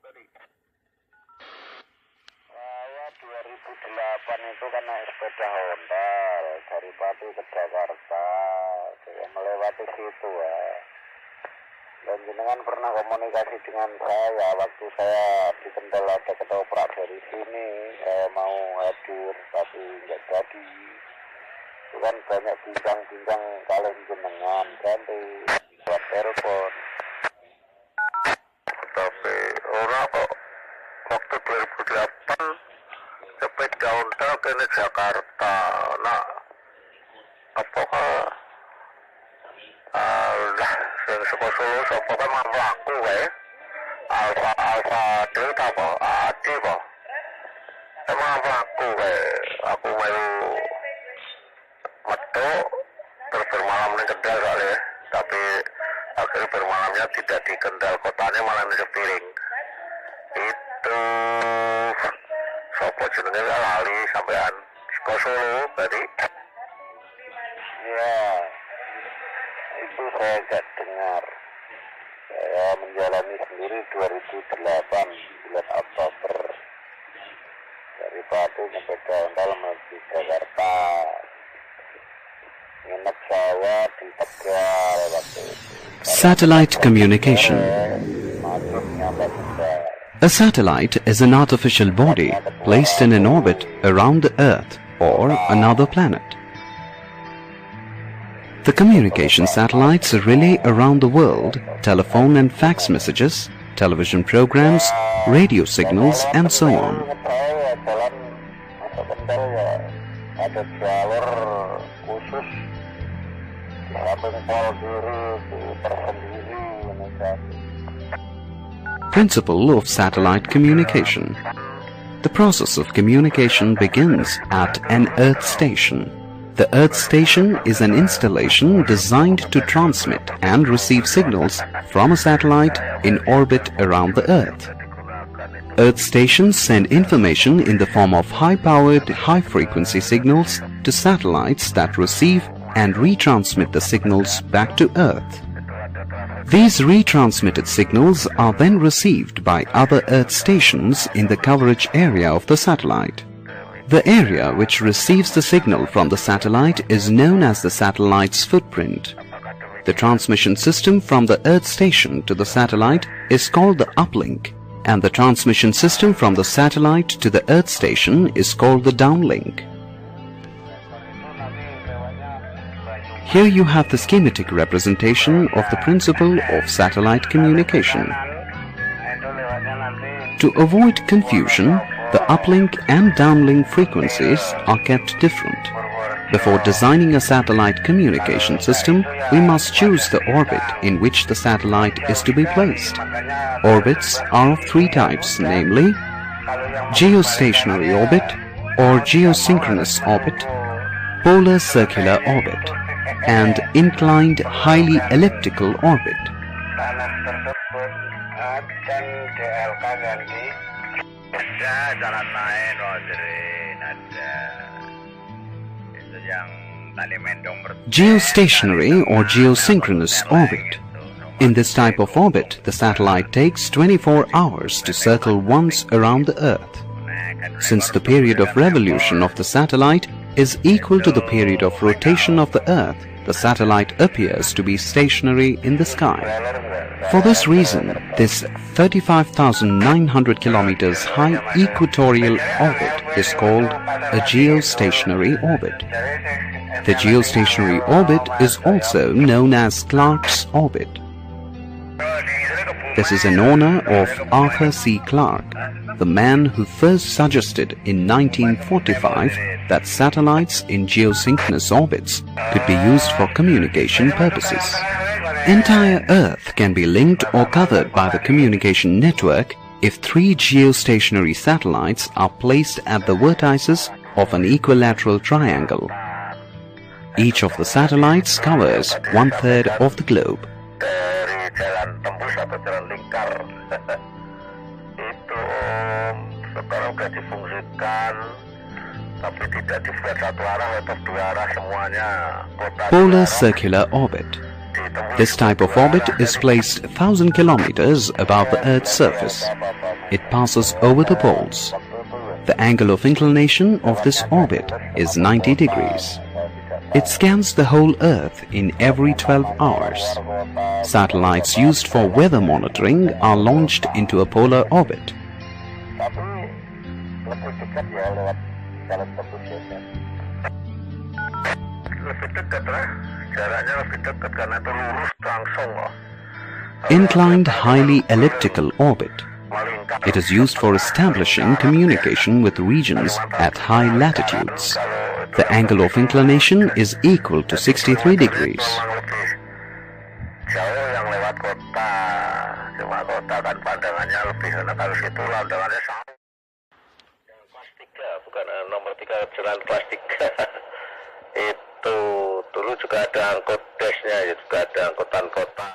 Saya 2008 itu kan naik sepeda Honda dari Pati ke Jakarta, saya melewati situ ya. Dan jenengan pernah komunikasi dengan saya waktu saya di Kendal ada ketoprak dari sini, saya mau hadir tapi nggak jadi. Itu kan banyak bincang-bincang kalian jenengan ganti buat telepon. Tapi orang kok waktu 2008 sepeda Honda ke Jakarta. Nah, apakah saka Solo sapa kan mlaku wae. Alfa Delta apa? Adi apa? Emang mlaku wae. Aku melu metu terus bermalam ning Kendal soalnya. Tapi akhirnya bermalamnya tidak di Kendal, kotanya malah di Piring. Itu sopo jenenge lali sampean saka Solo tadi. Ya. Itu saya gak dengar. Saya menjalani sendiri 2008 bulan Oktober dari Batu sampai Kendal menuju Jakarta. Nginep saya di Tegal waktu itu. Satellite communication. A satellite is an artificial body placed in an orbit around the Earth or another planet. The communication satellites relay around the world telephone and fax messages, television programs, radio signals, and so on. Principle of satellite communication. The process of communication begins at an Earth station. The Earth station is an installation designed to transmit and receive signals from a satellite in orbit around the Earth. Earth stations send information in the form of high-powered, high-frequency signals to satellites that receive and retransmit the signals back to Earth. These retransmitted signals are then received by other Earth stations in the coverage area of the satellite. The area which receives the signal from the satellite is known as the satellite's footprint. The transmission system from the Earth station to the satellite is called the uplink, and the transmission system from the satellite to the Earth station is called the downlink. Here you have the schematic representation of the principle of satellite communication. To avoid confusion, the uplink and downlink frequencies are kept different. Before designing a satellite communication system, we must choose the orbit in which the satellite is to be placed. Orbits are of three types, namely geostationary orbit or geosynchronous orbit, polar circular orbit, and inclined highly elliptical orbit. Geostationary or geosynchronous orbit. In this type of orbit, the satellite takes 24 hours to circle once around the Earth. Since the period of revolution of the satellite is equal to the period of rotation of the Earth, the satellite appears to be stationary in the sky. For this reason, this 35,900 kilometers high equatorial orbit is called a geostationary orbit. The geostationary orbit is also known as Clarke's orbit. This is in honor of Arthur C. Clarke, the man who first suggested in 1945 that satellites in geosynchronous orbits could be used for communication purposes. Entire Earth can be linked or covered by the communication network if three geostationary satellites are placed at the vertices of an equilateral triangle. Each of the satellites covers 1/3 of the globe. Polar circular orbit. This type of orbit is placed 1,000 kilometers above the Earth's surface. It passes over the poles. The angle of inclination of this orbit is 90 degrees. It scans the whole Earth in every 12 hours. Satellites used for weather monitoring are launched into a polar orbit. Tapi lebih dekat ya lewat jalan tembus ya. Lebih dekat lah, jaraknya lebih dekat karena itu lurus langsung loh. Inclined highly elliptical orbit. It is used for establishing communication with regions at high latitudes. The angle of inclination is equal to 63 degrees. Jauh yang lewat kota, cuma kota kan pandangannya lebih enak, kalau situ pandangannya sama. Yang kelas 3, bukan nomor 3 jalan kelas 3. Itu dulu juga ada angkut desnya, juga ada angkutan kota.